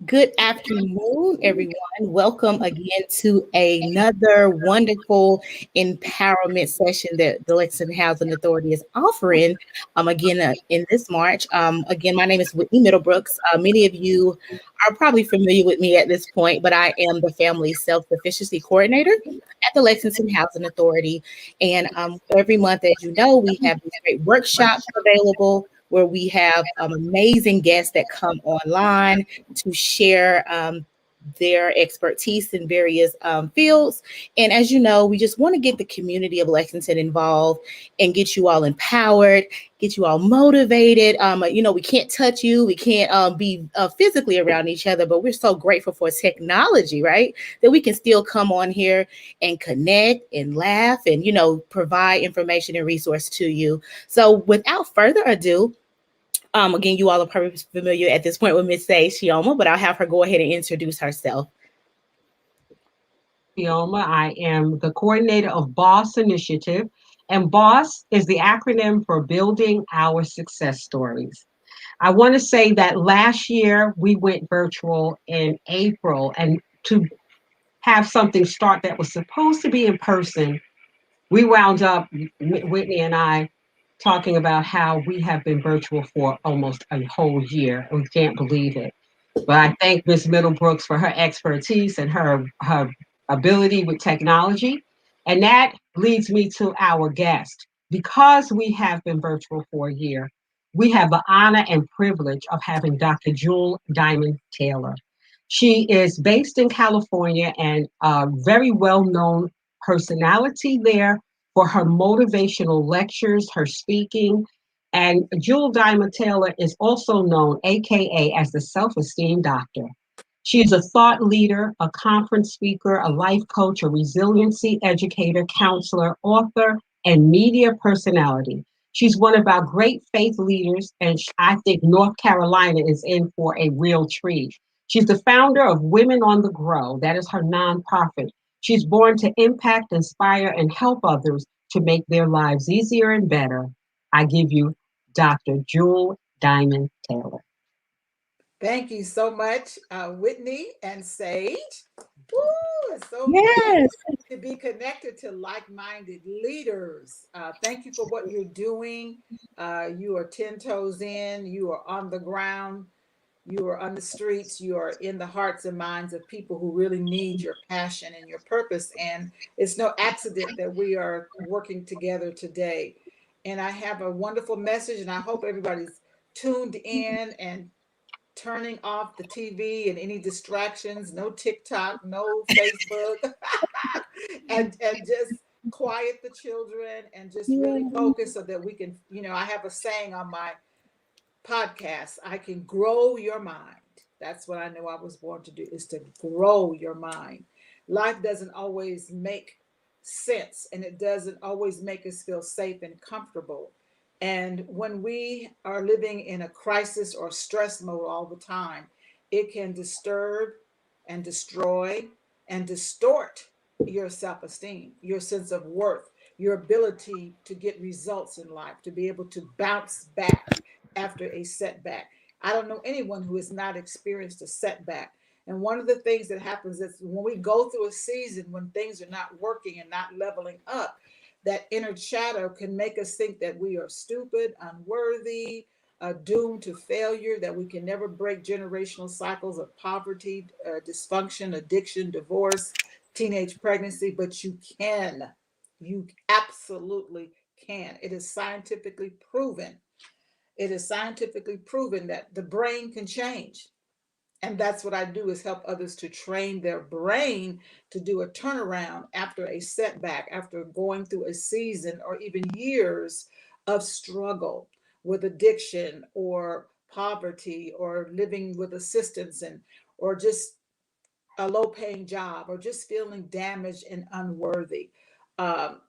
Good afternoon, everyone. Welcome again to another wonderful empowerment session that the Lexington Housing Authority is offering. In this March. Again, my name is Whitney Middlebrooks. Many of you are probably familiar with me at this point, but I am the Family Self-Efficacy Coordinator at the Lexington Housing Authority. And every month, as you know, we have these great workshops available where we have amazing guests that come online to share their expertise in various fields. And as you know, we just want to get the community of Lexington involved and get you all empowered, get you all motivated. We can't touch you, we can't be physically around each other, but we're so grateful for technology, right? That we can still come on here and connect and laugh and, provide information and resource to you. So without further ado, again, you all are probably familiar at this point with Miss Say Shioma, but I'll have her go ahead and introduce herself. Fioma. I am the coordinator of BOSS Initiative, and BOSS is the acronym for Building Our Success Stories. I want to say that last year we went virtual in April, and to have something start that was supposed to be in person, we wound up, Whitney and I, talking about how we have been virtual for almost a whole year. We can't believe it. But I thank Ms. Middlebrooks for her expertise and her ability with technology. And that leads me to our guest. Because we have been virtual for a year, we have the honor and privilege of having Dr. Jewell Diamond Taylor. She is based in California and a very well known personality there for her motivational lectures, her speaking, and Jewell Diamond Taylor is also known, AKA, as the self-esteem doctor. She is a thought leader, a conference speaker, a life coach, a resiliency educator, counselor, author, and media personality. She's one of our great faith leaders, and I think North Carolina is in for a real treat. She's the founder of Women on the Grow. That is her nonprofit. She's born to impact, inspire, and help others to make their lives easier and better. I give you Dr. Jewell Diamond Taylor. Thank you so much, Whitney and Sage. Woo, it's so good Yes. to be connected to like-minded leaders. Thank you for what you're doing. You are 10 toes in, you are on the ground, you are on the streets, you are in the hearts and minds of people who really need your passion and your purpose. And it's no accident that we are working together today. And I have a wonderful message, and I hope everybody's tuned in and turning off the TV and any distractions, no TikTok, no Facebook, and just quiet the children and just really Yeah. focus so that we can, I have a saying on my podcast, I can grow your mind. That's what I know I was born to do, is to grow your mind. Life doesn't always make sense, and it doesn't always make us feel safe and comfortable. And when we are living in a crisis or stress mode all the time, it can disturb and destroy and distort your self esteem, your sense of worth, your ability to get results in life, to be able to bounce back after a setback. I don't know anyone who has not experienced a setback. And one of the things that happens is when we go through a season when things are not working and not leveling up, that inner shadow can make us think that we are stupid, unworthy, doomed to failure, that we can never break generational cycles of poverty, dysfunction, addiction, divorce, teenage pregnancy. But you can. You absolutely can. It is scientifically proven. It is scientifically proven that the brain can change. And that's what I do, is help others to train their brain to do a turnaround after a setback, after going through a season or even years of struggle with addiction or poverty or living with assistance, and or just a low paying job, or just feeling damaged and unworthy. Um,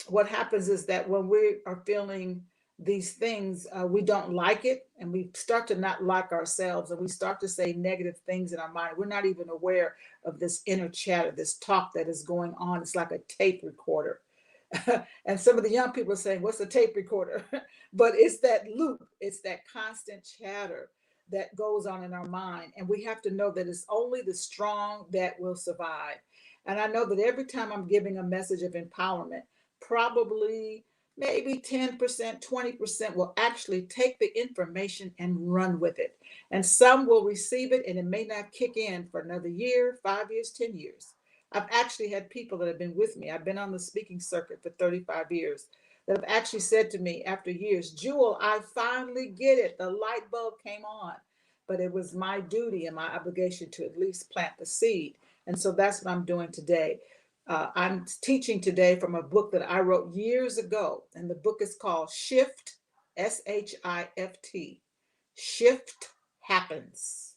what happens is that when we are feeling these things, we don't like it, and we start to not like ourselves, and we start to say negative things in our mind. We're not even aware of this inner chatter, this talk that is going on. It's like a tape recorder. And some of the young people are saying, what's a tape recorder? But it's that loop, it's that constant chatter that goes on in our mind. And we have to know that it's only the strong that will survive. And I know that every time I'm giving a message of empowerment, probably maybe 10%, 20% will actually take the information and run with it. And some will receive it and it may not kick in for another year, 5 years, 10 years. I've actually had people that have been with me. I've been on the speaking circuit for 35 years that have actually said to me after years, Jewell, I finally get it. The light bulb came on. But it was my duty and my obligation to at least plant the seed. And so that's what I'm doing today. I'm teaching today from a book that I wrote years ago. And the book is called Shift, SHIFT. Shift happens.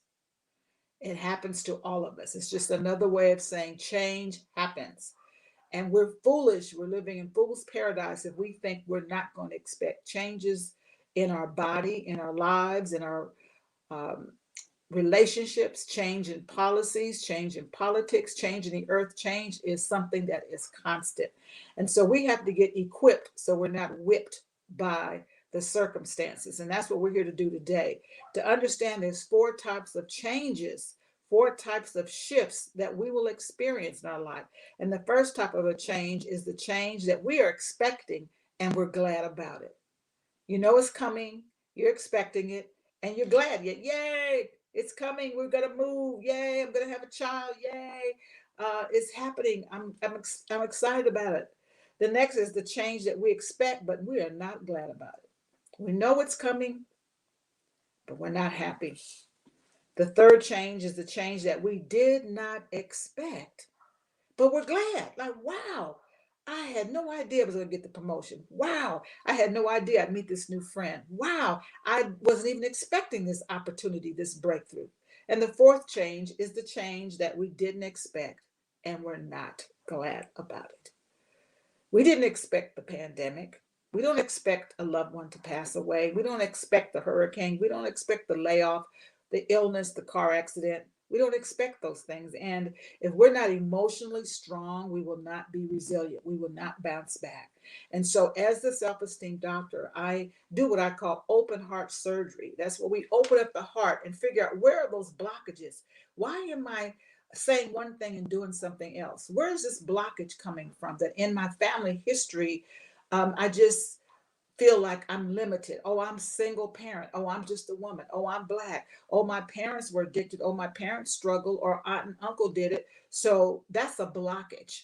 It happens to all of us. It's just another way of saying change happens. And we're foolish. We're living in fool's paradise if we think we're not going to expect changes in our body, in our lives, in our um, relationships, change in policies, change in politics, change in the earth. Change is something that is constant. And so we have to get equipped so we're not whipped by the circumstances. And that's what we're here to do today, to understand there's four types of changes, four types of shifts that we will experience in our life. And the first type of a change is the change that we are expecting and we're glad about it. You know it's coming, you're expecting it, and you're glad. Yay, it's coming. We're gonna move. Yay, I'm gonna have a child. Yay, it's happening. I'm excited about it. The next is the change that we expect, but we are not glad about it. We know it's coming, but we're not happy. The third change is the change that we did not expect, but we're glad. Like, wow, I had no idea I was going to get the promotion. Wow, I had no idea I'd meet this new friend. Wow, I wasn't even expecting this opportunity, this breakthrough. And the fourth change is the change that we didn't expect, and we're not glad about it. We didn't expect the pandemic. We don't expect a loved one to pass away. We don't expect the hurricane. We don't expect the layoff, the illness, the car accident. We don't expect those things. And if we're not emotionally strong, we will not be resilient. We will not bounce back. And so, as the self esteem doctor, I do what I call open heart surgery. That's where we open up the heart and figure out where are those blockages? Why am I saying one thing and doing something else? Where is this blockage coming from? That in my family history, I just feel like I'm limited. Oh, I'm single parent. Oh, I'm just a woman. Oh, I'm black. Oh, my parents were addicted. Oh, my parents struggled, or aunt and uncle did it. So that's a blockage.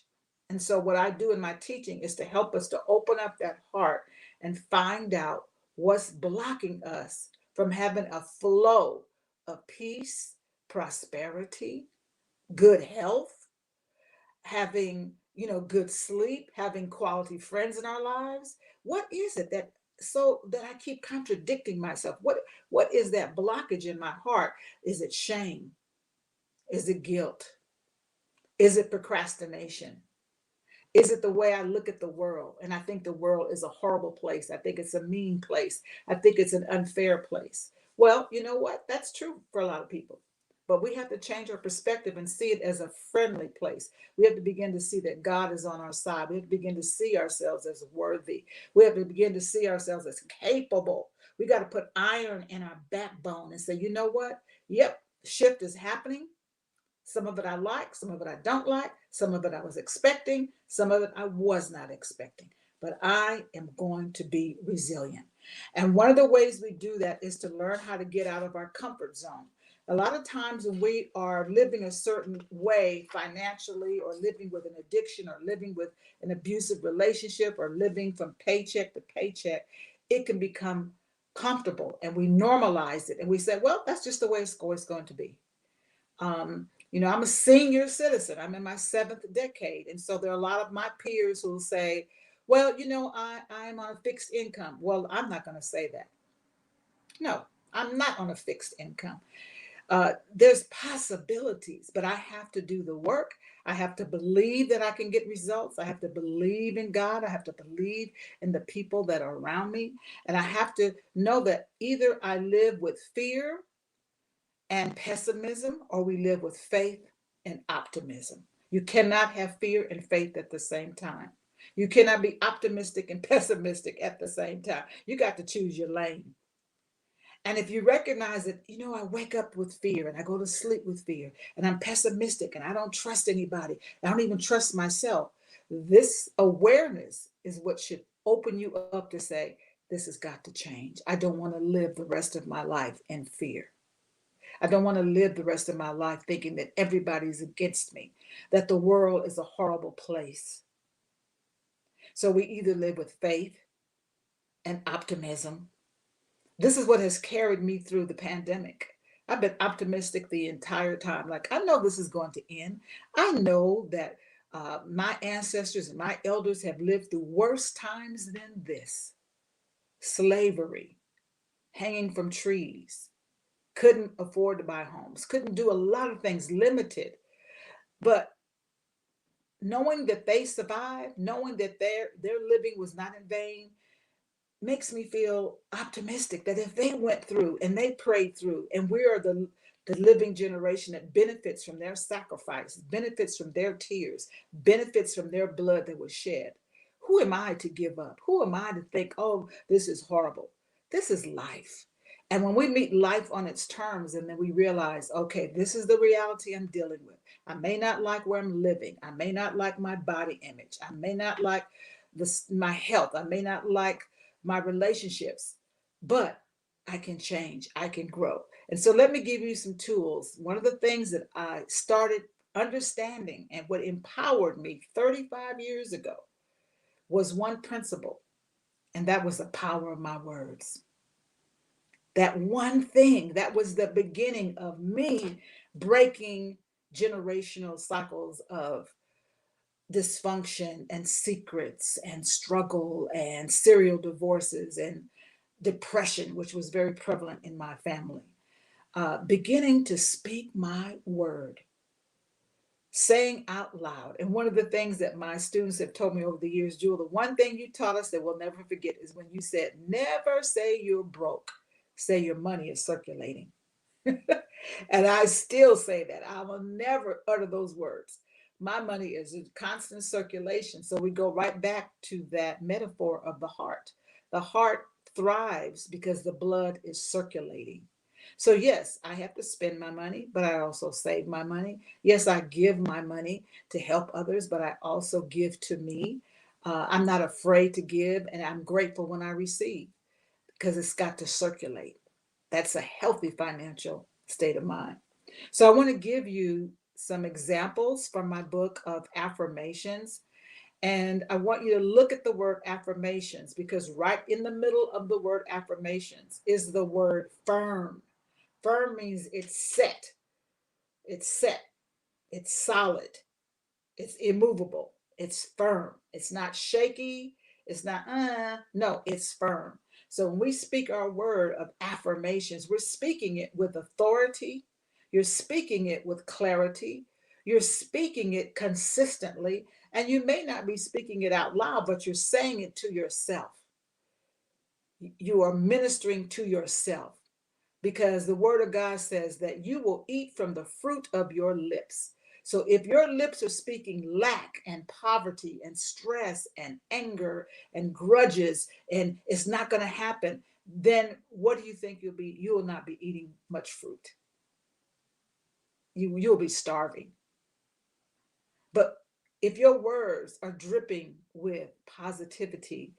And so what I do in my teaching is to help us to open up that heart and find out what's blocking us from having a flow of peace, prosperity, good health, having, good sleep, having quality friends in our lives. What is it that so that I keep contradicting myself? What is that blockage in my heart? Is it shame? Is it guilt? Is it procrastination? Is it the way I look at the world? And I think the world is a horrible place. I think it's a mean place. I think it's an unfair place. Well, you know what? That's true for a lot of people. But we have to change our perspective and see it as a friendly place. We have to begin to see that God is on our side. We have to begin to see ourselves as worthy. We have to begin to see ourselves as capable. We got to put iron in our backbone and say, you know what? Yep, shift is happening. Some of it I like, some of it I don't like, some of it I was expecting, some of it I was not expecting. But I am going to be resilient. And one of the ways we do that is to learn how to get out of our comfort zone. A lot of times when we are living a certain way financially, or living with an addiction, or living with an abusive relationship, or living from paycheck to paycheck, it can become comfortable and we normalize it and we say, well, that's just the way it's always going to be. I'm a senior citizen. I'm in my seventh decade. And so there are a lot of my peers who will say, well, I'm on a fixed income. Well, I'm not going to say that. No, I'm not on a fixed income. There's possibilities, but I have to do the work. I have to believe that I can get results. I have to believe in God. I have to believe in the people that are around me. And I have to know that either I live with fear and pessimism, or we live with faith and optimism. You cannot have fear and faith at the same time. You cannot be optimistic and pessimistic at the same time. You got to choose your lane. And if you recognize that, I wake up with fear and I go to sleep with fear and I'm pessimistic and I don't trust anybody, I don't even trust myself. This awareness is what should open you up to say, this has got to change. I don't want to live the rest of my life in fear. I don't want to live the rest of my life thinking that everybody's against me, that the world is a horrible place. So we either live with faith and optimism. This is what has carried me through the pandemic. I've been optimistic the entire time. Like, I know this is going to end. I know that my ancestors and my elders have lived through worse times than this. Slavery, hanging from trees, couldn't afford to buy homes, couldn't do a lot of things, limited. But knowing that they survived, knowing that their living was not in vain, makes me feel optimistic that if they went through and they prayed through, and we are the living generation that benefits from their sacrifice, benefits from their tears, benefits from their blood that was shed, who am I to give up? Who am I to think, oh, this is horrible? This is life. And when we meet life on its terms, and then we realize, okay, this is the reality I'm dealing with. I may not like where I'm living. I may not like my body image. I may not like my health. I may not like my relationships, but I can change, I can grow. And so let me give you some tools. One of the things that I started understanding and what empowered me 35 years ago was one principle, and that was the power of my words. That one thing, that was the beginning of me breaking generational cycles of dysfunction and secrets and struggle and serial divorces and depression, which was very prevalent in my family. Beginning to speak my word, saying out loud. And one of the things that my students have told me over the years, Jewell, the one thing you taught us that we'll never forget is when you said, never say you're broke, say your money is circulating. And I still say that. I will never utter those words. My money is in constant circulation. So we go right back to that metaphor of the heart. The heart thrives because the blood is circulating. So, yes, I have to spend my money, but I also save my money. Yes, I give my money to help others, but I also give to me. I'm not afraid to give, and I'm grateful when I receive because it's got to circulate. That's a healthy financial state of mind. So I want to give you some examples from my book of affirmations. And I want you to look at the word affirmations because right in the middle of the word affirmations is the word firm. Firm means it's set, it's solid, it's immovable. It's firm. It's not shaky. It's not, no, it's firm. So when we speak our word of affirmations, we're speaking it with authority. You're speaking it with clarity. You're speaking it consistently. And you may not be speaking it out loud, but you're saying it to yourself. You are ministering to yourself because the word of God says that you will eat from the fruit of your lips. So if your lips are speaking lack and poverty and stress and anger and grudges and it's not going to happen, then what do you think you'll be? You will not be eating much fruit. You'll be starving. But if your words are dripping with positivity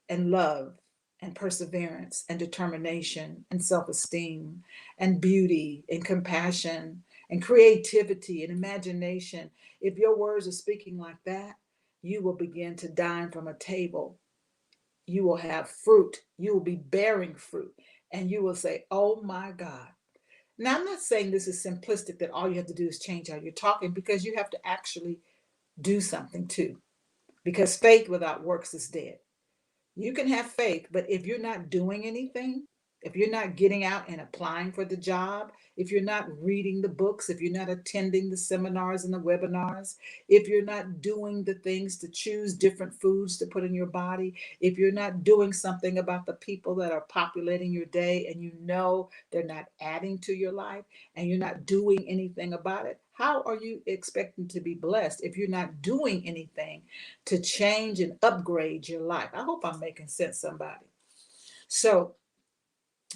and love and perseverance and determination and self esteem and beauty and compassion and creativity and imagination, if your words are speaking like that, you will begin to dine from a table. You will have fruit. You will be bearing fruit. And you will say, oh my God. Now, I'm not saying this is simplistic that all you have to do is change how you're talking because you have to actually do something too. Because faith without works is dead. You can have faith, but if you're not doing anything, if you're not getting out and applying for the job, if you're not reading the books, if you're not attending the seminars and the webinars, if you're not doing the things to choose different foods to put in your body, if you're not doing something about the people that are populating your day and you know they're not adding to your life and you're not doing anything about it, how are you expecting to be blessed if you're not doing anything to change and upgrade your life? I hope I'm making sense, somebody. So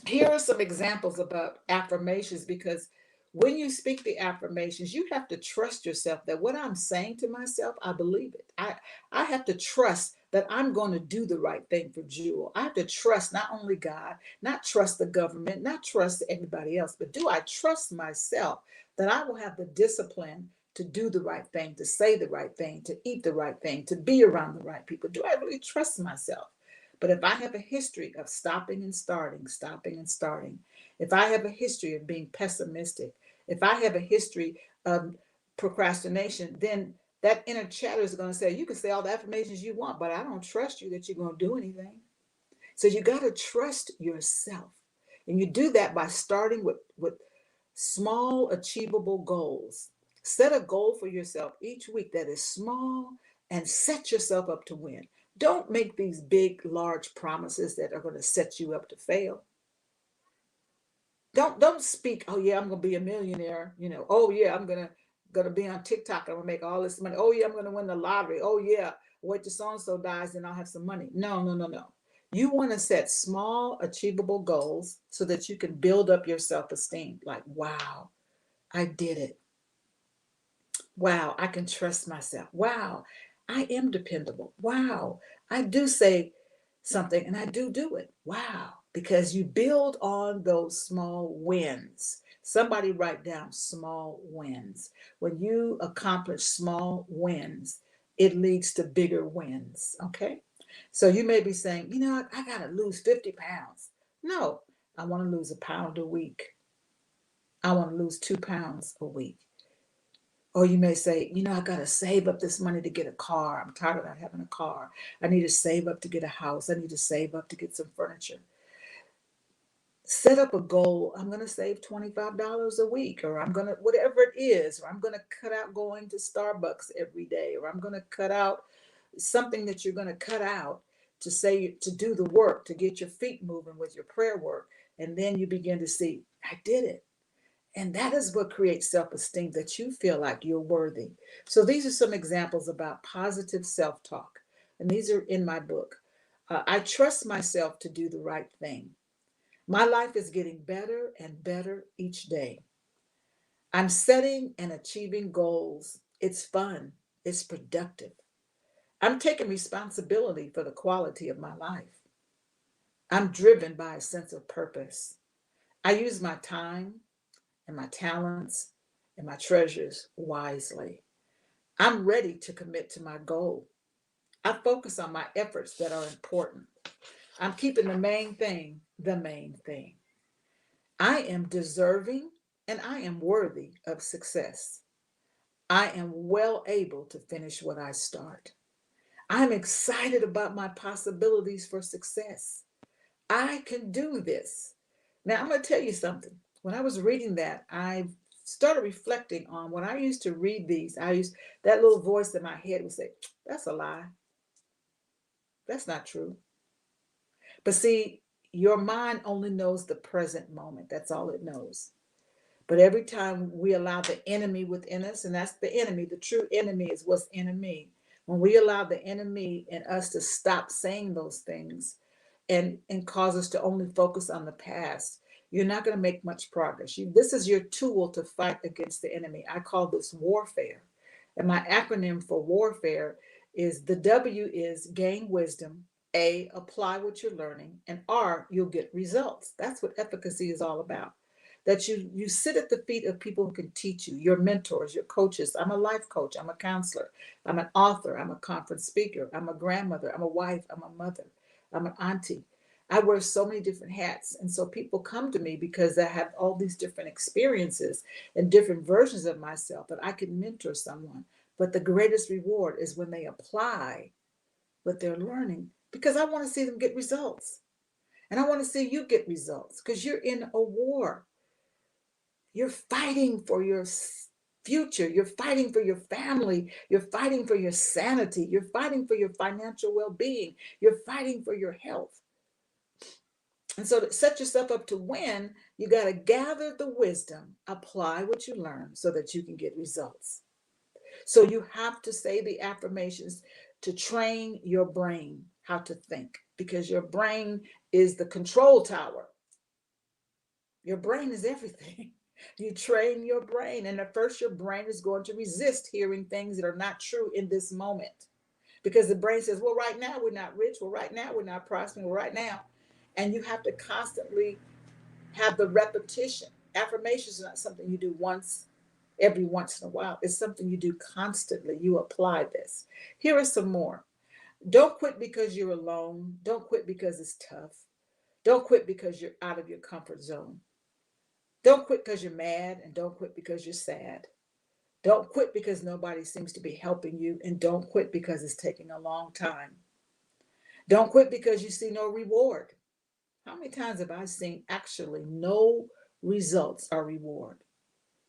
Here are some examples about affirmations, because when you speak the affirmations, you have to trust yourself that what I'm saying to myself, I believe it. I have to trust that I'm going to do the right thing for Jewel. I have to trust not only God, not trust the government, not trust everybody else, but do I trust myself that I will have the discipline to do the right thing, to say the right thing, to eat the right thing, to be around the right people? Do I really trust myself? But if I have a history of stopping and starting, if I have a history of being pessimistic, if I have a history of procrastination, then that inner chatter is going to say, you can say all the affirmations you want, but I don't trust you that you're going to do anything. So you got to trust yourself. And you do that by starting with small, achievable goals. Set a goal for yourself each week that is small and set yourself up to win. Don't make these big, large promises that are going to set you up to fail. Don't speak, oh yeah, I'm gonna be a millionaire, oh yeah, I'm gonna be on TikTok, I'm gonna make all this money. Oh yeah, I'm gonna win the lottery. Oh yeah, wait till so and so dies, then I'll have some money. No, no, no, no. You want to set small, achievable goals so that you can build up your self-esteem. Like, wow, I did it. Wow, I can trust myself. Wow, I am dependable. Wow, I do say something and I do it. Wow, because you build on those small wins. Somebody write down small wins. When you accomplish small wins, it leads to bigger wins. Okay. So you may be saying, I got to lose 50 pounds. No, I want to lose a pound a week. I want to lose 2 pounds a week. Or you may say, I got to save up this money to get a car. I'm tired of not having a car. I need to save up to get a house. I need to save up to get some furniture. Set up a goal. I'm going to save $25 a week, or I'm going to, whatever it is, or I'm going to cut out going to Starbucks every day, or I'm going to cut out something that you're going to cut out to say, to do the work, to get your feet moving with your prayer work. And then you begin to see, I did it. And that is what creates self esteem, that you feel like you're worthy. So these are some examples about positive self talk. And these are in my book. I trust myself to do the right thing. My life is getting better and better each day. I'm setting and achieving goals. It's fun, it's productive. I'm taking responsibility for the quality of my life. I'm driven by a sense of purpose. I use my time and my talents and my treasures wisely. I'm ready to commit to my goal. I focus on my efforts that are important. I'm keeping the main thing the main thing. I am deserving and I am worthy of success. I am well able to finish what I start. I'm excited about my possibilities for success. I can do this. Now, I'm going to tell you something. When I was reading that, I started reflecting on when I used to read these. I used that little voice in my head would say, that's a lie. That's not true. But see, your mind only knows the present moment. That's all it knows. But every time we allow the enemy within us, and that's the enemy, the true enemy is what's in me. When we allow the enemy in us to stop saying those things and cause us to only focus on the past, you're not going to make much progress. This is your tool to fight against the enemy. I call this warfare. And my acronym for warfare is, the W is gain wisdom, A, apply what you're learning, and R, you'll get results. That's what efficacy is all about. That you sit at the feet of people who can teach you, your mentors, your coaches. I'm a life coach, I'm a counselor, I'm an author, I'm a conference speaker, I'm a grandmother, I'm a wife, I'm a mother, I'm an auntie. I wear so many different hats. And so people come to me because I have all these different experiences and different versions of myself that I can mentor someone. But the greatest reward is when they apply what they're learning, because I want to see them get results. And I want to see you get results, because you're in a war. You're fighting for your future. You're fighting for your family. You're fighting for your sanity. You're fighting for your financial well being. You're fighting for your health. And so to set yourself up to win, you got to gather the wisdom, apply what you learn so that you can get results. So you have to say the affirmations to train your brain how to think, because your brain is the control tower. Your brain is everything. You train your brain, and at first, your brain is going to resist hearing things that are not true in this moment because the brain says, well, right now we're not rich. Well, right now we're not prospering. Well, right now. And you have to constantly have the repetition. Affirmations is not something you do once, every once in a while. It's something you do constantly. You apply this. Here are some more. Don't quit because you're alone. Don't quit because it's tough. Don't quit because you're out of your comfort zone. Don't quit because you're mad, and don't quit because you're sad. Don't quit because nobody seems to be helping you, and don't quit because it's taking a long time. Don't quit because you see no reward. How many times have I seen actually no results or reward?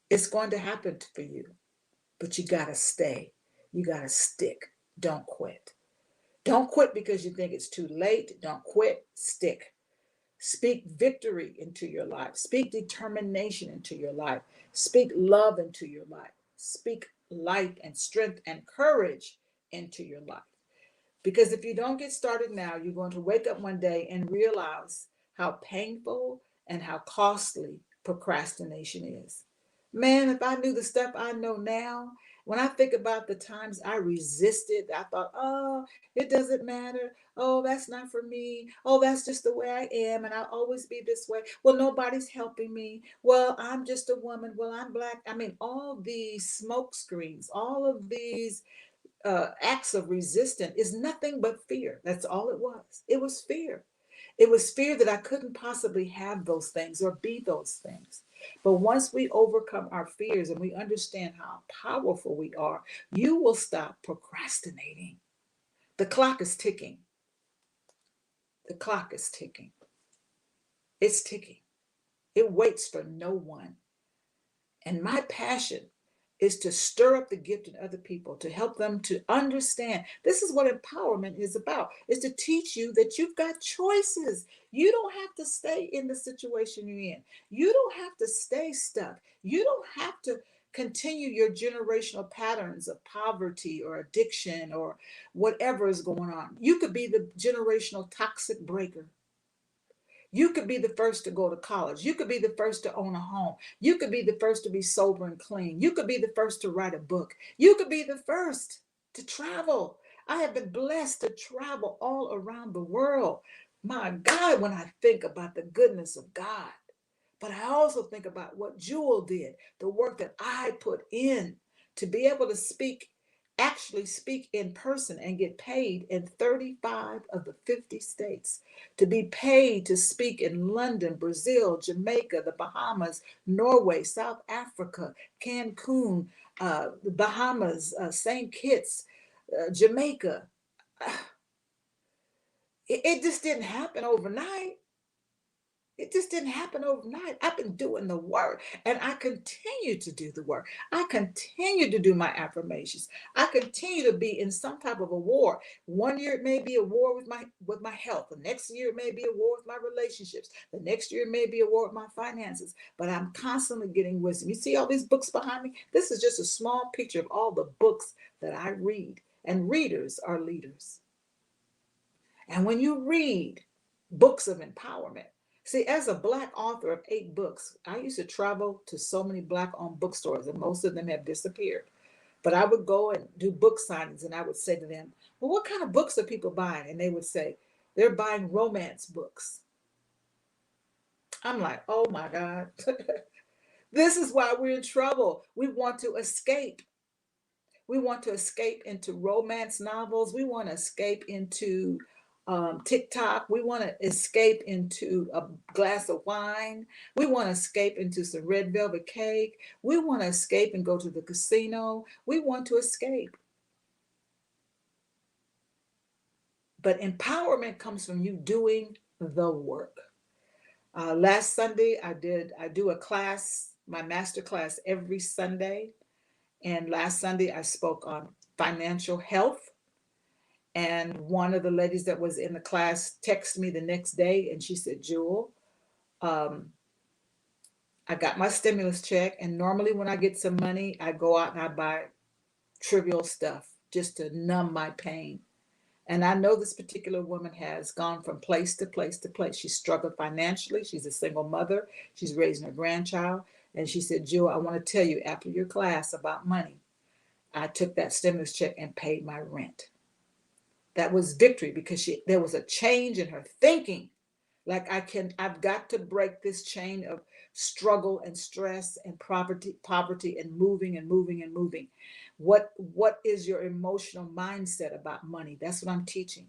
It's going to happen for you, but you got to stay. You got to stick. Don't quit. Don't quit because you think it's too late. Don't quit. Stick. Speak victory into your life. Speak determination into your life. Speak love into your life. Speak life and strength and courage into your life. Because if you don't get started now, you're going to wake up one day and realize how painful and how costly procrastination is. Man, if I knew the stuff I know now, when I think about the times I resisted, I thought, oh, it doesn't matter. Oh, that's not for me. Oh, that's just the way I am. And I'll always be this way. Well, nobody's helping me. Well, I'm just a woman. Well, I'm black. I mean, all these smoke screens, all of these acts of resistance is nothing but fear. That's all it was. It was fear. It was fear that I couldn't possibly have those things or be those things. But once we overcome our fears and we understand how powerful we are, you will stop procrastinating. The clock is ticking. The clock is ticking. It's ticking. It waits for no one. And my passion is to stir up the gift in other people, to help them to understand. This is what empowerment is about, is to teach you that you've got choices. You don't have to stay in the situation you're in. You don't have to stay stuck. You don't have to continue your generational patterns of poverty or addiction or whatever is going on. You could be the generational toxic breaker. You could be the first to go to college. You could be the first to own a home. You could be the first to be sober and clean. You could be the first to write a book. You could be the first to travel. I have been blessed to travel all around the world. My God, when I think about the goodness of God, but I also think about what Jewell did, the work that I put in to be able to speak, actually speak in person and get paid in 35 of the 50 states, to be paid to speak in London, Brazil, Jamaica, the Bahamas, Norway, South Africa, Cancun, the Bahamas, St. Kitts, Jamaica. It just didn't happen overnight. It just didn't happen overnight. I've been doing the work and I continue to do the work. I continue to do my affirmations. I continue to be in some type of a war. One year it may be a war with my health. The next year it may be a war with my relationships. The next year it may be a war with my finances. But I'm constantly getting wisdom. You see all these books behind me? This is just a small picture of all the books that I read. And readers are leaders. And when you read books of empowerment, see, as a Black author of 8 books, I used to travel to so many Black owned bookstores, and most of them have disappeared. But I would go and do book signings, and I would say to them, well, what kind of books are people buying? And they would say, they're buying romance books. I'm like, oh my God. This is why we're in trouble. We want to escape. We want to escape into romance novels. We want to escape into TikTok. We want to escape into a glass of wine. We want to escape into some red velvet cake. We want to escape and go to the casino. We want to escape. But empowerment comes from you doing the work. Last Sunday, I do a class, my master class every Sunday. And last Sunday, I spoke on financial health. And one of the ladies that was in the class texted me the next day and she said, Jewell, um, I got my stimulus check. And normally when I get some money, I go out and I buy trivial stuff just to numb my pain. And I know this particular woman has gone from place to place to place. She struggled financially. She's a single mother. She's raising her grandchild. And she said, Jewel, I want to tell you, after your class about money, I took that stimulus check and paid my rent. That was victory because there was a change in her thinking. Like I've got to break this chain of struggle and stress and poverty and moving and moving and moving. What is your emotional mindset about money? That's what I'm teaching.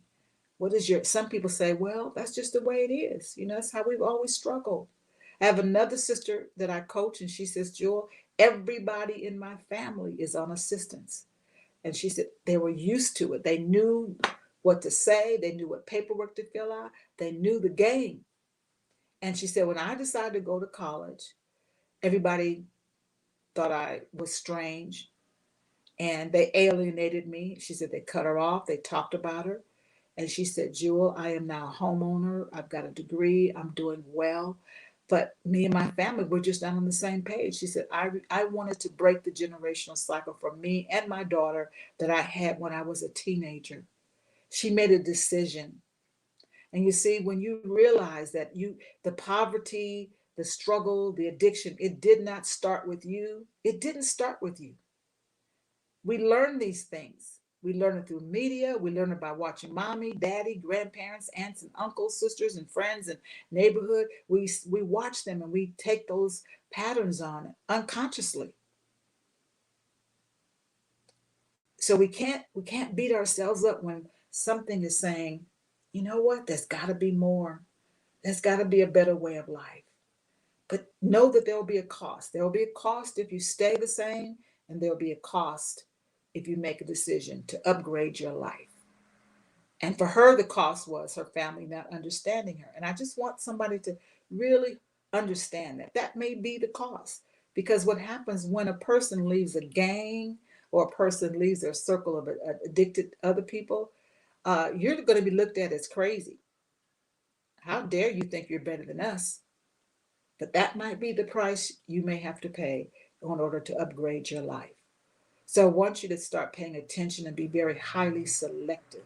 What is your, some people say, well, that's just the way it is. That's how we've always struggled. I have another sister that I coach, and she says, Jewel, everybody in my family is on assistance. And she said they were used to it. They knew what to say, they knew what paperwork to fill out, they knew the game. And she said, when I decided to go to college, everybody thought I was strange and they alienated me. She said they cut her off, they talked about her. And she said, Jewel, I am now a homeowner. I've got a degree. I'm doing well. But me and my family, we're just not on the same page. She said, I wanted to break the generational cycle for me and my daughter that I had when I was a teenager. She made a decision. And you see, when you realize that the poverty, the struggle, the addiction, it did not start with you. It didn't start with you. We learn these things. We learn it through media. We learn it by watching mommy, daddy, grandparents, aunts and uncles, sisters and friends and neighborhood. We watch them and we take those patterns on unconsciously. So we can't beat ourselves up when something is saying, you know what, there's got to be more. There's got to be a better way of life. But know that there will be a cost. There will be a cost if you stay the same, and there will be a cost if you make a decision to upgrade your life. And for her, the cost was her family not understanding her. And I just want somebody to really understand that that may be the cost. Because what happens when a person leaves a gang or a person leaves their circle of addicted other people, you're going to be looked at as crazy. How dare you think you're better than us? But that might be the price you may have to pay in order to upgrade your life. So I want you to start paying attention and be very highly selective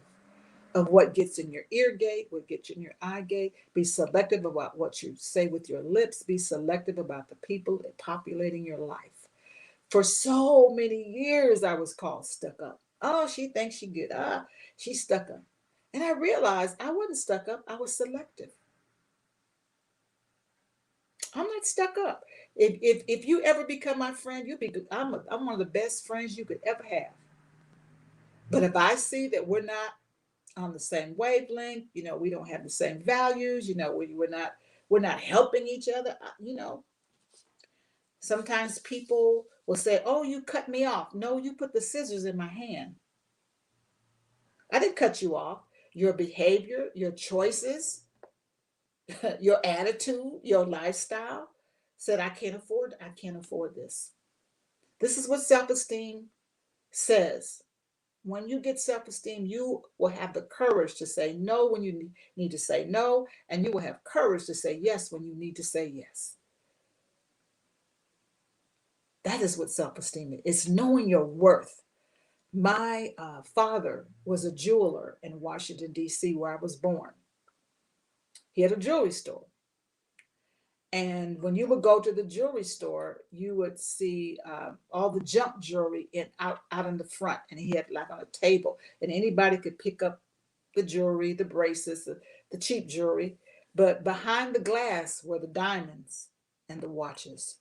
of what gets in your ear gate, what gets in your eye gate. Be selective about what you say with your lips. Be selective about the people populating your life. For so many years, I was called stuck up. Oh, she thinks she good. She's stuck up. And I realized I wasn't stuck up. I was selective. I'm not stuck up. If you ever become my friend, you'll be good. I'm one of the best friends you could ever have. But if I see that we're not on the same wavelength, we don't have the same values, we're not helping each other. Sometimes people will say, "Oh, you cut me off." No, you put the scissors in my hand. I didn't cut you off. Your behavior, your choices, your attitude, your lifestyle said, I can't afford this. This is what self-esteem says. When you get self-esteem, you will have the courage to say no when you need to say no, and you will have courage to say yes when you need to say yes. That is what self-esteem is. It's knowing your worth. My father was a jeweler in Washington, D.C., where I was born. He had a jewelry store. And when you would go to the jewelry store, you would see all the junk jewelry out in the front, and he had like on a table, and anybody could pick up the jewelry, the bracelets, the cheap jewelry. But behind the glass were the diamonds and the watches.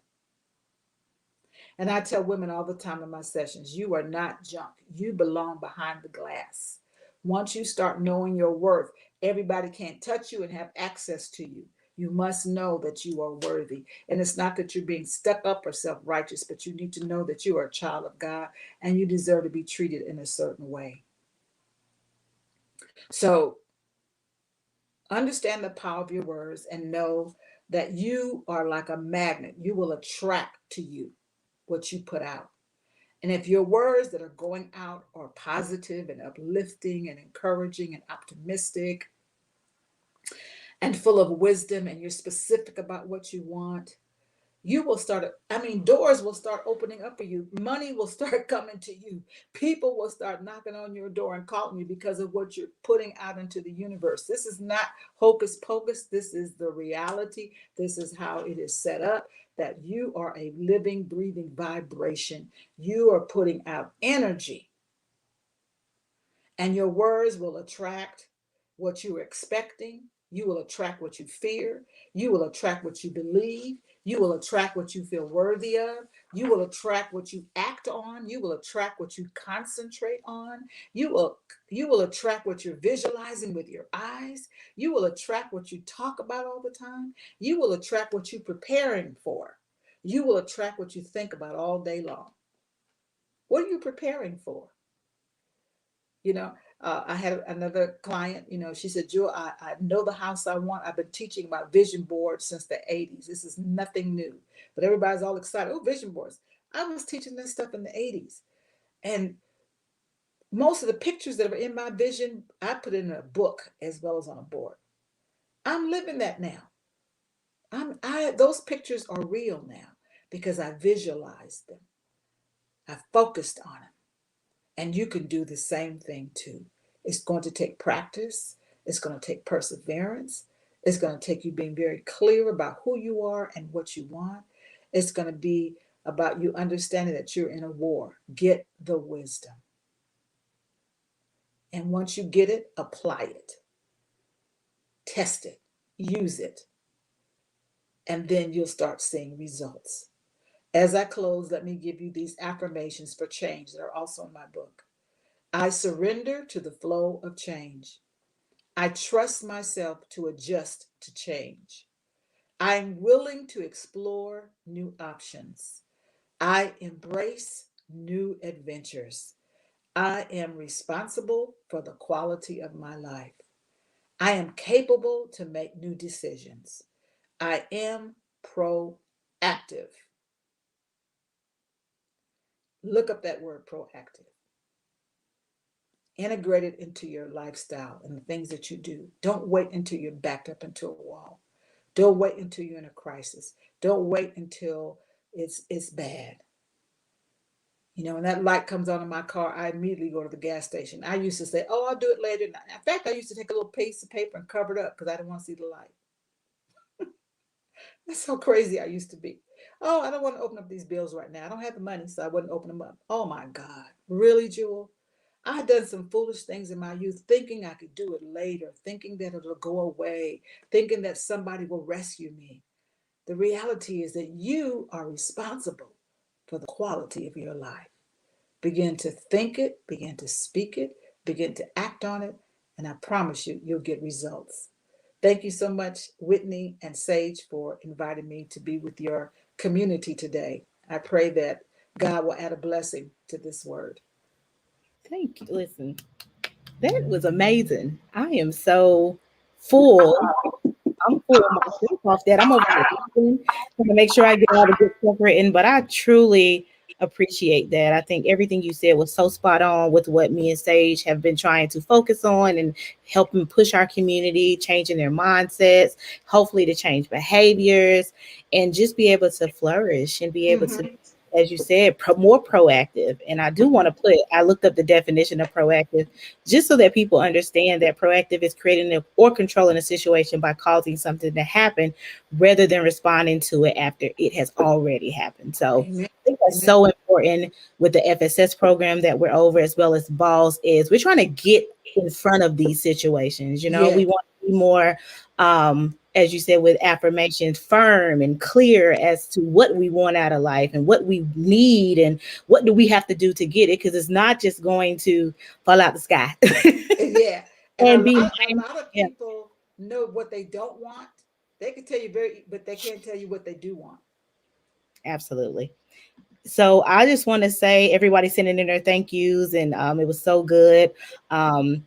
And I tell women all the time in my sessions, you are not junk. You belong behind the glass. Once you start knowing your worth, everybody can't touch you and have access to you. You must know that you are worthy. And it's not that you're being stuck up or self righteous, but you need to know that you are a child of God and you deserve to be treated in a certain way. So understand the power of your words and know that you are like a magnet. You will attract to you what you put out. And if your words that are going out are positive and uplifting and encouraging and optimistic and full of wisdom, and you're specific about what you want, You will start, I mean, doors will start opening up for you. Money will start coming to you. People will start knocking on your door and calling you because of what you're putting out into the universe. This is not hocus pocus. This is the reality. This is how it is set up, that you are a living, breathing vibration. You are putting out energy, and your words will attract what you're expecting. You will attract what you fear. You will attract what you believe. You will attract what you feel worthy of. You will attract what you act on. You will attract what you concentrate on. You will you will attract what you're visualizing with your eyes. You will attract what you talk about all the time. You will attract what you're preparing for. You will attract what you think about all day long. What are you preparing for? You know, I had another client, she said, Jewel, I know the house I want. I've been teaching about vision boards since the 80s. This is nothing new, but everybody's all excited. Oh, vision boards. I was teaching this stuff in the 80s. And most of the pictures that are in my vision, I put in a book as well as on a board. I'm living that now. Those pictures are real now because I visualized them. I focused on them. And you can do the same thing too. It's going to take practice, it's going to take perseverance, it's going to take you being very clear about who you are and what you want. It's going to be about you understanding that you're in a war. Get the wisdom. And once you get it, apply it, test it, use it, and then you'll start seeing results. As I close, let me give you these affirmations for change that are also in my book. I surrender to the flow of change. I trust myself to adjust to change. I am willing to explore new options. I embrace new adventures. I am responsible for the quality of my life. I am capable to make new decisions. I am proactive. Look up that word proactive. Integrate it into your lifestyle and the things that you do. Don't wait until you're backed up into a wall. Don't wait until you're in a crisis. Don't wait until it's bad. When that light comes on in my car, I immediately go to the gas station. I used to say, "Oh, I'll do it later." In fact, I used to take a little piece of paper and cover it up because I didn't want to see the light. That's how crazy I used to be. Oh, I don't want to open up these bills right now. I don't have the money, so I wouldn't open them up. Oh my God. Really, Jewel? I had done some foolish things in my youth, thinking I could do it later, thinking that it'll go away, thinking that somebody will rescue me. The reality is that you are responsible for the quality of your life. Begin to think it, begin to speak it, begin to act on it, and I promise you, you'll get results. Thank you so much, Whitney and Sage, for inviting me to be with your community today. I pray that God will add a blessing to this word. Thank you. Listen, that was amazing. I am so full. I'm full myself off that. I'm over here trying to make sure I get all the good stuff written, but I truly appreciate that. I think everything you said was so spot on with what me and Sage have been trying to focus on and helping push our community, changing their mindsets, hopefully to change behaviors and just be able to flourish and be able to, Mm-hmm. as you said, more proactive. And I do want to put, I looked up the definition of proactive just so that people understand that proactive is creating or controlling a situation by causing something to happen rather than responding to it after it has already happened. So Amen. I think that's Amen. so important with the FSS program that we're over, as well as balls, is we're trying to get in front of these situations. Yeah. We want to be more, as you said, with affirmations, firm and clear as to what we want out of life and what we need and what do we have to do to get it, because it's not just going to fall out the sky. Yeah. And a And be lot, a lot of yeah, people know what they don't want. They can tell you but they can't tell you what they do want. absolutely. So I just want to say everybody sending in their thank yous, and it was so good. Um,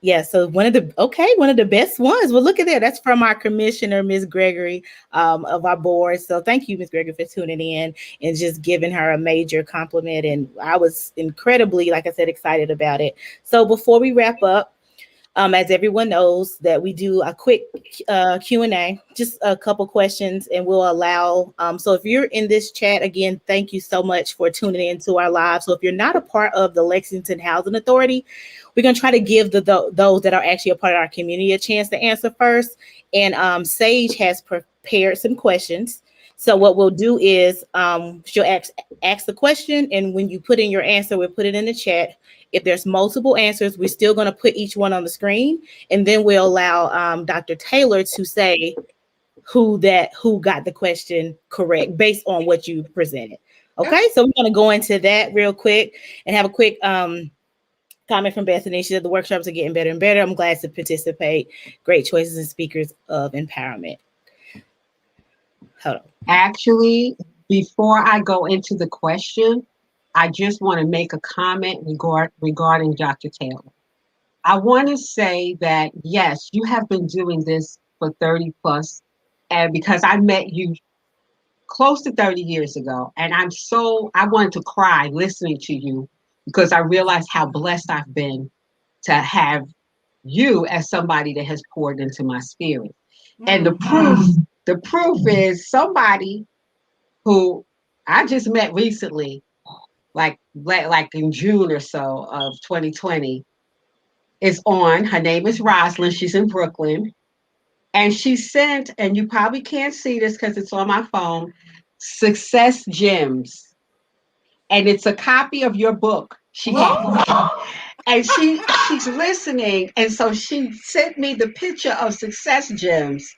yeah, so one of the best ones. Well, look at that. That's from our commissioner, Miss Gregory, of our board. So thank you, Miss Gregory, for tuning in and just giving her a major compliment. And I was incredibly, like I said, excited about it. So before we wrap up, As everyone knows, that we do a quick Q&A, just a couple questions, and we'll allow. So if you're in this chat, again, thank you so much for tuning into our live. So if you're not a part of the Lexington Housing Authority, we're going to try to give those that are actually a part of our community a chance to answer first. And Sage has prepared some questions. So what we'll do is she'll ask the question, and when you put in your answer, we'll put it in the chat. If there's multiple answers, we're still going to put each one on the screen, and then we'll allow Dr. Taylor to say who got the question correct based on what you presented. Okay, so we're going to go into that real quick and have a quick comment from Bethany. She said the workshops are getting better and better. I'm glad to participate. Great choices and speakers of empowerment. Hold on. Actually, before I go into the question, I just want to make a comment regarding Dr. Taylor. I want to say that, yes, you have been doing this for 30 plus, and because I met you close to 30 years ago, and I wanted to cry listening to you because I realized how blessed I've been to have you as somebody that has poured into my spirit. And the proof is somebody who I just met recently, like in June or so of 2020, is on. Her name is Rosalind. She's in Brooklyn. And she sent, and you probably can't see this because it's on my phone, Success Gems. And it's a copy of your book she has. And she's listening. And so she sent me the picture of Success Gems,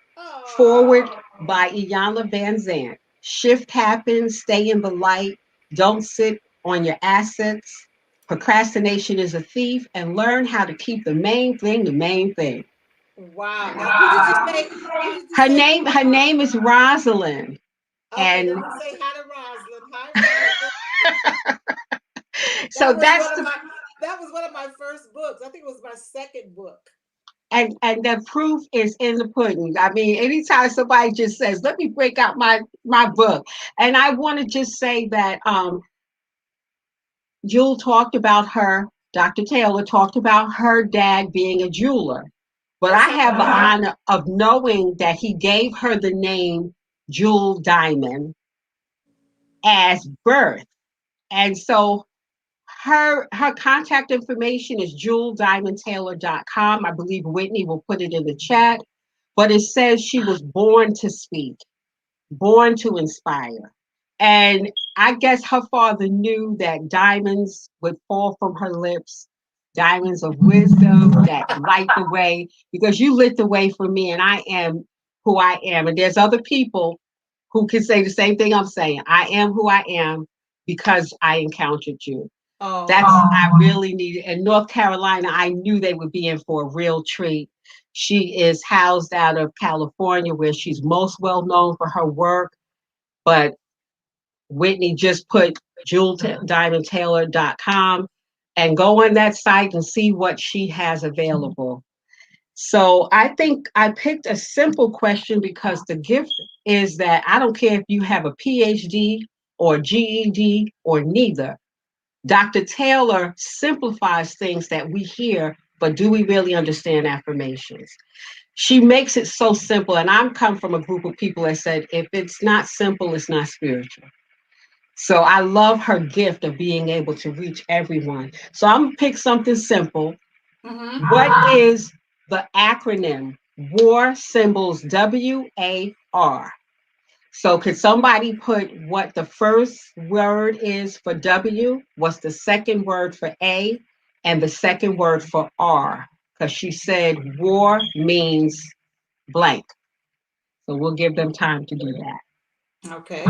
forward by Iyanla Van Zant. Shift happens, stay in the light, don't sit on your assets. Procrastination is a thief, and learn how to keep the main thing the main thing. Wow. And who did you say? Who did you Her say? name is Rosalind. Okay, And let me say hi to Rosalind. Hi, Rosalind. so that's That was one of my first books. I think it was my second book. and the proof is in the pudding. I mean, anytime somebody just says, "Let me break out my book," and I want to just say that Jewell talked about Dr. Taylor talked about her dad being a jeweler, but I have the honor of knowing that he gave her the name Jewel Diamond as birth, and so her contact information is jeweldiamondtaylor.com. I believe Whitney will put it in the chat. But it says she was born to speak, born to inspire. And I guess her father knew that diamonds would fall from her lips, diamonds of wisdom that light the way, because you lit the way for me, and I am who I am. And there's other people who can say the same thing I'm saying. I am who I am because I encountered you. That's I really needed. In North Carolina, I knew they would be in for a real treat. She is housed out of California, where she's most well known for her work. But Whitney just put jeweldiamondtaylor.com and go on that site and see what she has available. So I think I picked a simple question because the gift is that I don't care if you have a PhD or GED or neither. Dr. Taylor simplifies things that we hear, but do we really understand affirmations? She makes it so simple. And I'm come from a group of people that said, if it's not simple, it's not spiritual. So I love her gift of being able to reach everyone. So I'm gonna pick something simple. What is the acronym WAR symbols WAR? So could somebody put what the first word is for W, what's the second word for A, and the second word for R? Because she said war means blank. So we'll give them time to do that. Okay.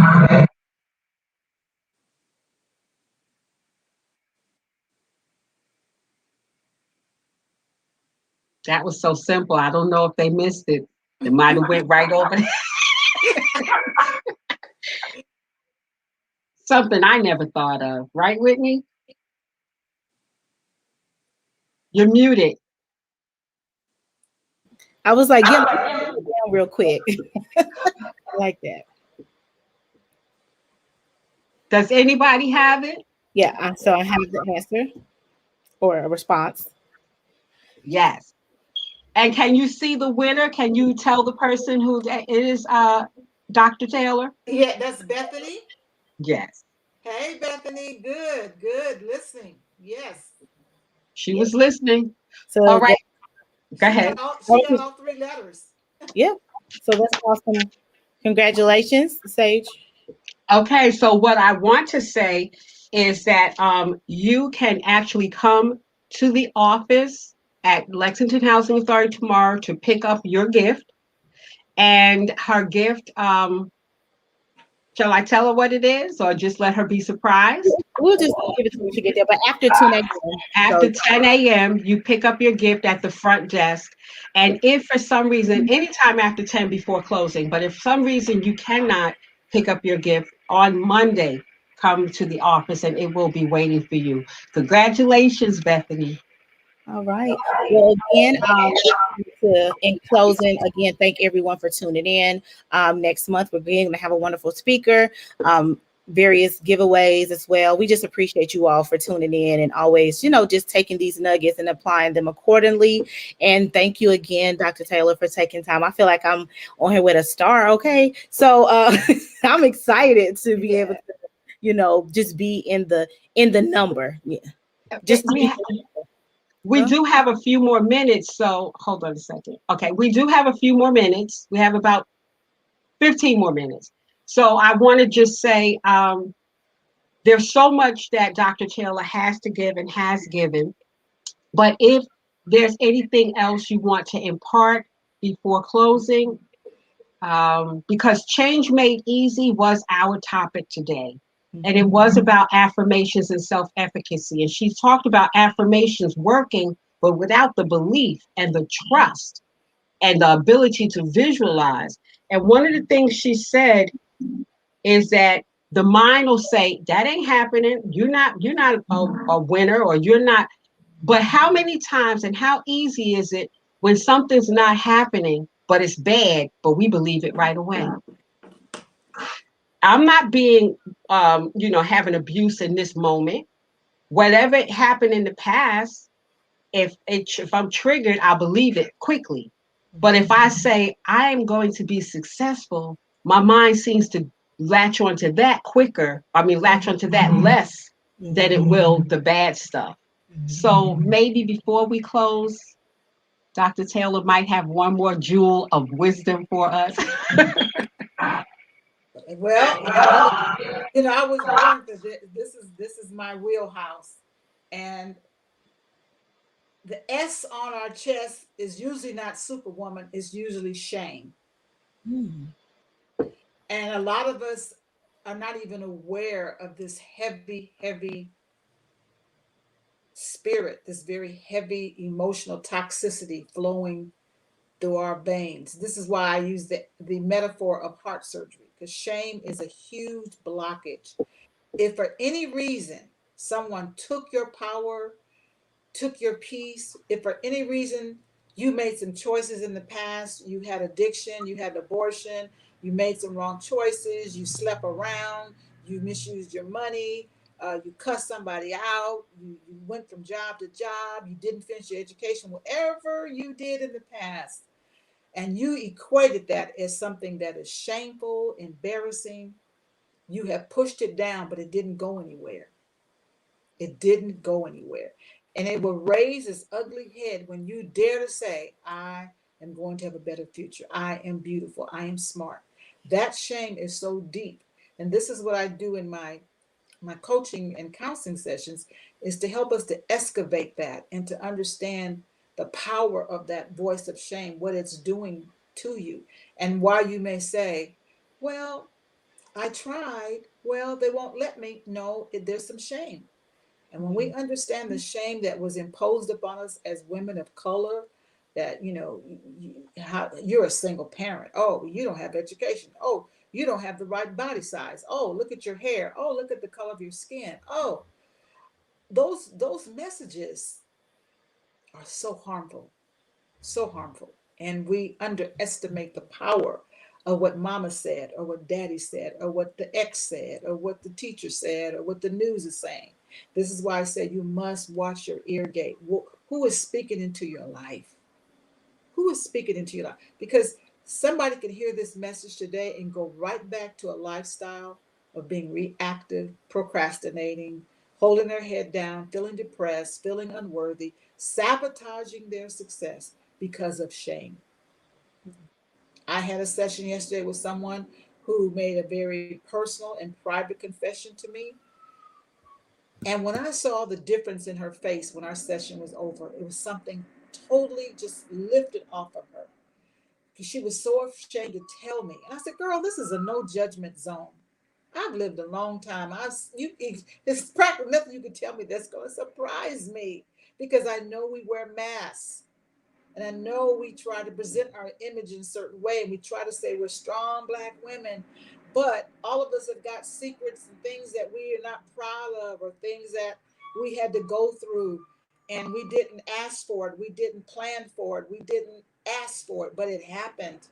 That was so simple. I don't know if they missed it. It might have went right over something I never thought of. Right, Whitney? You're muted. I was like, yeah, down real quick. Like that. Does anybody have it? Yeah, so I have the answer or a response. Yes. And can you see the winner? Can you tell the person who it is, Dr. Taylor? Yeah, that's Bethany. Yes. Hey, Bethany. Good, good. Listening. Yes. She Yeah. was listening. All So right. that, Go She got ahead. all. She got oh, all three letters. yeah. So that's awesome. Congratulations, Sage. Okay. So what I want to say is that you can actually come to the office at Lexington Housing Authority tomorrow to pick up your gift. And her gift, shall I tell her what it is or just let her be surprised? We'll just give it to her when she get there, but after 10 a.m. So After 10 a.m., you pick up your gift at the front desk. And if for some reason, anytime after 10 before closing, but if for some reason you cannot pick up your gift on Monday, come to the office and it will be waiting for you. Congratulations, Bethany. all right. Well, again, in closing, again, thank everyone for tuning in. Next month, we're going to have a wonderful speaker, various giveaways as well. We just appreciate you all for tuning in and always, just taking these nuggets and applying them accordingly. And thank you again, Dr. Taylor, for taking time. I feel like I'm on here with a star. Okay. So I'm excited to be able Yeah. to, just be in the number. Yeah. Just to We be. ha- we Huh? do have a few more minutes, so hold on a second. Okay, we do have a few more minutes. We have about 15 more minutes. So I want to just say there's so much that Dr. Taylor has to give and has given. But if there's anything else you want to impart before closing, because change made easy was our topic today. And it was about affirmations and self efficacy. And she talked about affirmations working, but without the belief and the trust and the ability to visualize. And one of the things she said is that the mind will say, that ain't happening. You're not a winner, or you're not. But how many times and how easy is it when something's not happening, but it's bad, but we believe it right away? I'm not being, having abuse in this moment. Whatever happened in the past, if I'm triggered, I'll believe it quickly. But if I say I am going to be successful, my mind seems to latch onto that quicker. I mean, latch onto that less than it will the bad stuff. So maybe before we close, Dr. Taylor might have one more jewel of wisdom for us. Well, I was born for this. This is my wheelhouse, and the S on our chest is usually not Superwoman. It's usually shame, Hmm. and a lot of us are not even aware of this heavy, heavy spirit, this very heavy emotional toxicity flowing through our veins. This is why I use the metaphor of heart surgery, because shame is a huge blockage. If for any reason someone took your power, took your peace, if for any reason you made some choices in the past, you had addiction, you had abortion, you made some wrong choices, you slept around, you misused your money, you cussed somebody out, you went from job to job, you didn't finish your education, whatever you did in the past, and you equated that as something that is shameful, embarrassing, you have pushed it down, but it didn't go anywhere. It didn't go anywhere. And it will raise its ugly head when you dare to say, I am going to have a better future. I am beautiful. I am smart. That shame is so deep. And this is what I do in my coaching and counseling sessions, is to help us to excavate that and to understand the power of that voice of shame, what it's doing to you, and why you may say, well, I tried. Well, they won't let me. No, there's some shame. And when we understand the shame that was imposed upon us as women of color, that, you're a single parent. Oh, you don't have education. Oh, you don't have the right body size. Oh, look at your hair. Oh, look at the color of your skin. Oh, those messages are so harmful, so harmful. And we underestimate the power of what mama said, or what daddy said, or what the ex said, or what the teacher said, or what the news is saying. This is why I say you must watch your ear gate. Who is speaking into your life? Who is speaking into your life? Because somebody can hear this message today and go right back to a lifestyle of being reactive, procrastinating, holding their head down, feeling depressed, feeling unworthy, sabotaging their success because of shame. I had a session yesterday with someone who made a very personal and private confession to me. And when I saw the difference in her face when our session was over, it was something totally just lifted off of her. Because she was so ashamed to tell me. And I said, girl, this is a no judgment zone. I've lived a long time. It's practically nothing you can tell me that's going to surprise me because I know we wear masks. And I know we try to present our image in a certain way, and we try to say we're strong Black women, but all of us have got secrets and things that we are not proud of, or things that we had to go through, and we didn't ask for it, we didn't plan for it, we didn't ask for it, but it happened,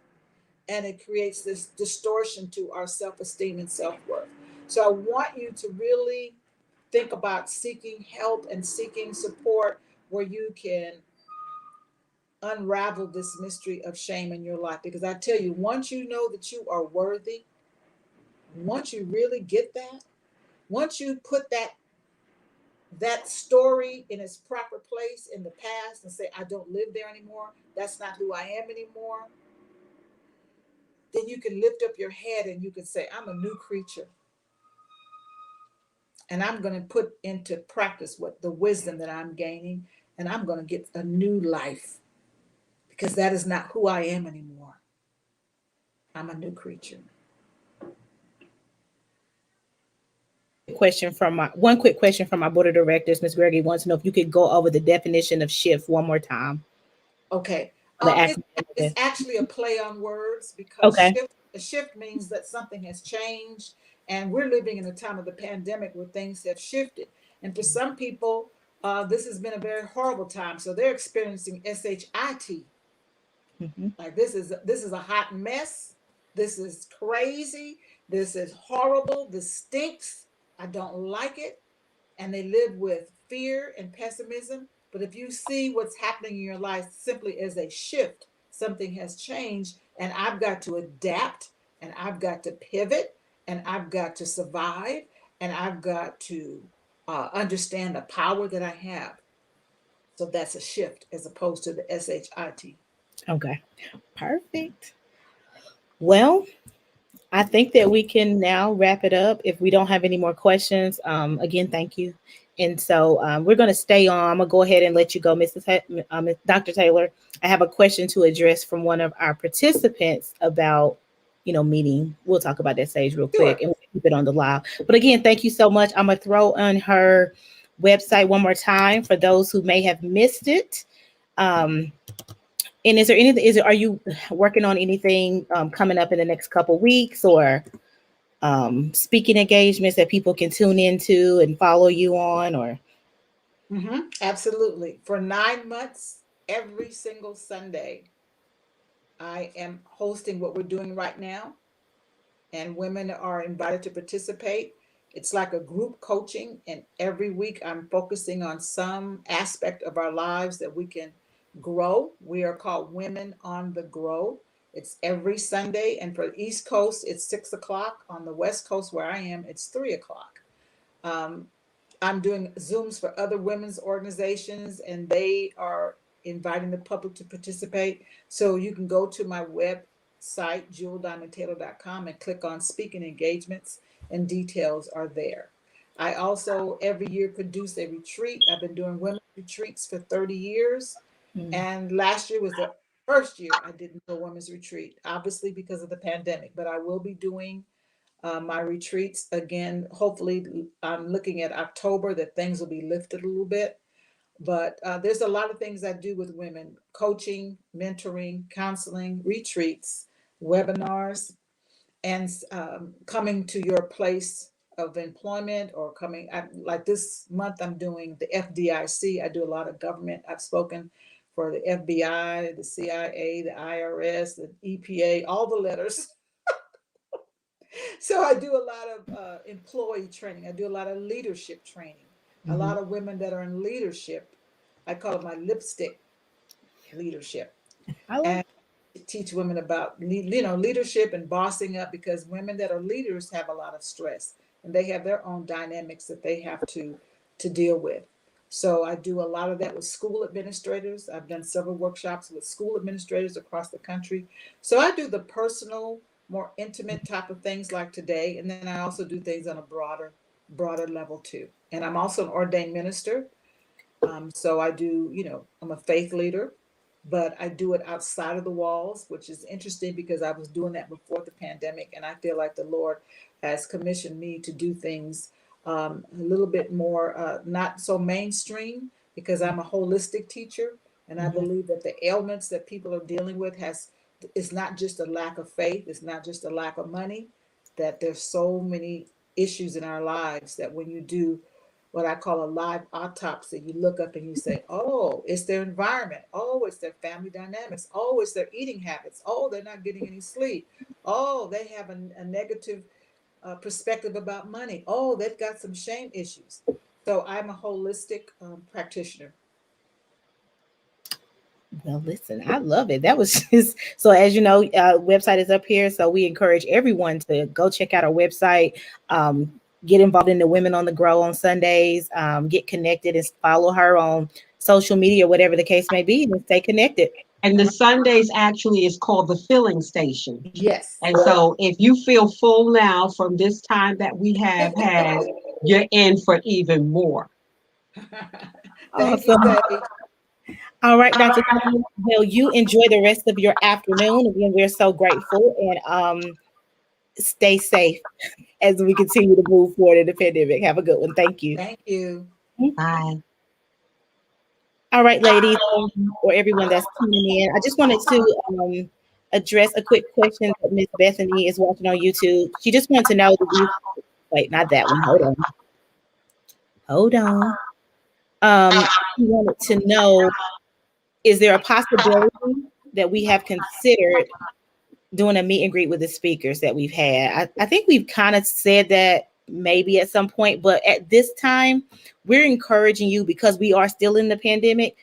and it creates this distortion to our self-esteem and self-worth. So I want you to really think about seeking help and seeking support where you can unravel this mystery of shame in your life. Because I tell you, once you know that you are worthy, once you really get that, once you put that story in its proper place in the past and say, I don't live there anymore, that's not who I am anymore, then you can lift up your head and you can say, I'm a new creature. And I'm going to put into practice what the wisdom that I'm gaining, and I'm going to get a new life because that is not who I am anymore. I'm a new creature. One quick question from my board of directors. Ms. Gregory wants to know if you could go over the definition of shift one more time. Okay. The It, it's acronym. actually a play on words because Okay. a shift means that something has changed, and we're living in a time of the pandemic where things have shifted. And for some people, this has been a very horrible time, so they're experiencing shit. Mm-hmm. Like this is a hot mess. This is crazy. This is horrible. This stinks. I don't like it. And they live with fear and pessimism. But if you see what's happening in your life simply as a shift, something has changed, and I've got to adapt, and I've got to pivot, and I've got to survive, and I've got to understand the power that I have. So that's a shift as opposed to the shit. Okay. Perfect. Well, I think that we can now wrap it up if we don't have any more questions. Again, thank you. And so we're going to stay on. I'm going to go ahead and let you go, Dr. Taylor. I have a question to address from one of our participants about, meeting. We'll talk about that stage real quick Sure. and we'll keep it on the live. But again, thank you so much. I'm going to throw on her website one more time for those who may have missed it. Um, and is there anything? Are you working on anything coming up in the next couple weeks, or speaking engagements that people can tune into and follow you on? Or Absolutely. For 9 months, every single Sunday, I am hosting what we're doing right now, and women are invited to participate. It's like a group coaching, and every week I'm focusing on some aspect of our lives that we can grow. We are called Women on the Grow. It's every Sunday, and for the East Coast, it's 6 o'clock. On the West Coast, where I am, it's 3 o'clock. Um, I'm doing Zooms for other women's organizations, and they are inviting the public to participate. So you can go to my website, jewelldiamondtaylor.com, and click on speaking engagements, and details are there. I also every year produce a retreat. I've been doing women's retreats for 30 years. And last year was the first year I didn't do a women's retreat, obviously because of the pandemic, but I will be doing my retreats again. Hopefully, I'm looking at October that things will be lifted a little bit. But there's a lot of things I do with women: coaching, mentoring, counseling, retreats, webinars, and coming to your place of employment, or like this month, I'm doing the FDIC. I do a lot of government. I've spoken for the FBI, the CIA, the IRS, the EPA, all the letters. So I do a lot of employee training. I do a lot of leadership training. A Mhm. lot of women that are in leadership, I call it my lipstick leadership. I love and teach women about leadership and bossing up, because women that are leaders have a lot of stress and they have their own dynamics that they have to deal with. So I do a lot of that with school administrators. I've done several workshops with school administrators across the country. So I do the personal, more intimate type of things like today, and then I also do things on a broader level too. And I'm also an ordained minister. So I do, I'm a faith leader, but I do it outside of the walls, which is interesting because I was doing that before the pandemic. And I feel like the Lord has commissioned me to do things a little bit more, not so mainstream, because I'm a holistic teacher. And I Mhm. believe that the ailments that people are dealing with is not just a lack of faith, it's not just a lack of money, that there's so many issues in our lives that when you do what I call a live autopsy. You look up and you say, oh, it's their environment. Oh, it's their family dynamics. Oh, it's their eating habits. Oh, they're not getting any sleep. Oh, they have a negative perspective about money. Oh, they've got some shame issues. So I'm a holistic practitioner. Well, listen, I love it. That was just so, as you know, website is up here. So we encourage everyone to go check out our website, get involved in the Women on the Grow on Sundays, get connected and follow her on social media, whatever the case may be, and stay connected. And the Sundays actually is called the filling station. Yes. And so if you feel full now from this time that we have had, you're in for even more. Thank you, Awesome. Sage. All right, Dr. Stone. Well, you enjoy the rest of your afternoon. Again, we're so grateful and stay safe as we continue to move forward in the pandemic. Have a good one. Thank you. Thank you. Bye. All right, ladies, or everyone that's tuning in, I just wanted to address a quick question that Miss Bethany is watching on YouTube. She just wanted to know that you, wait, not that one. Hold on. Hold on. She wanted to know, is there a possibility that we have considered doing a meet and greet with the speakers that we've had? I think we've kind of said that maybe at some point, but at this time, we're encouraging you because we are still in the pandemic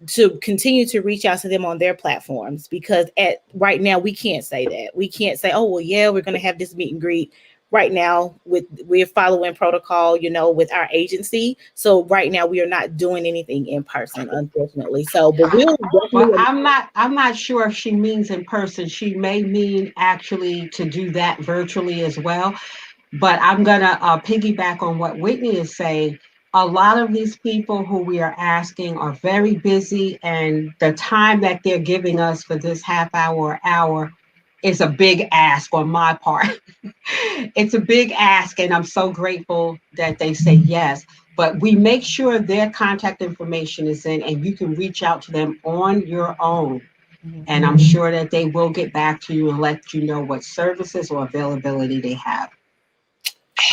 to continue to reach out to them on their platforms, because at right now we can't say that. We can't say, oh well, yeah, we're going to have this meet and greet right now. We're following protocol, with our agency. So right now we are not doing anything in person, unfortunately. So, but we'll Well, definitely. I'm not sure if she means in person. She may mean actually to do that virtually as well. But I'm going to piggyback on what Whitney is saying. A lot of these people who we are asking are very busy, and the time that they're giving us for this half hour or hour is a big ask on my part. It's a big ask, and I'm so grateful that they say yes. But we make sure their contact information is in, and you can reach out to them on your own. Mhm. And I'm sure that they will get back to you and let you know what services or availability they have.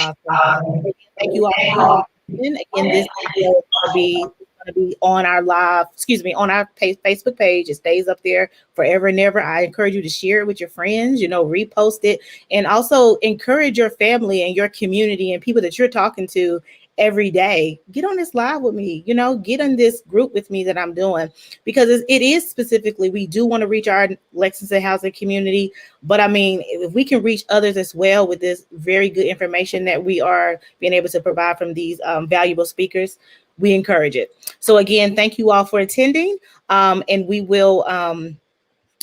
Awesome. Thank you all for tuning in. Again, this video is going to be on our live, excuse me, on our Facebook page. It stays up there forever and ever. I encourage you to share it with your friends, repost it, and also encourage your family and your community and people that you're talking to every day. Get on this live with me, get on this group with me that I'm doing, because it is specifically, we do want to reach our Lexington housing community. But I mean, if we can reach others as well with this very good information that we are being able to provide from these valuable speakers, we encourage it. So again, thank you all for attending. And we will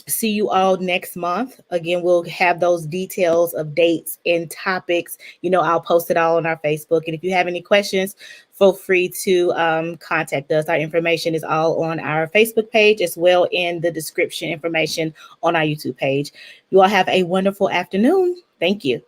see you all next month. Again, we'll have those details of dates and topics. I'll post it all on our Facebook. And if you have any questions, feel free to contact us. Our information is all on our Facebook page, as well in the description information on our YouTube page. You all have a wonderful afternoon. Thank you.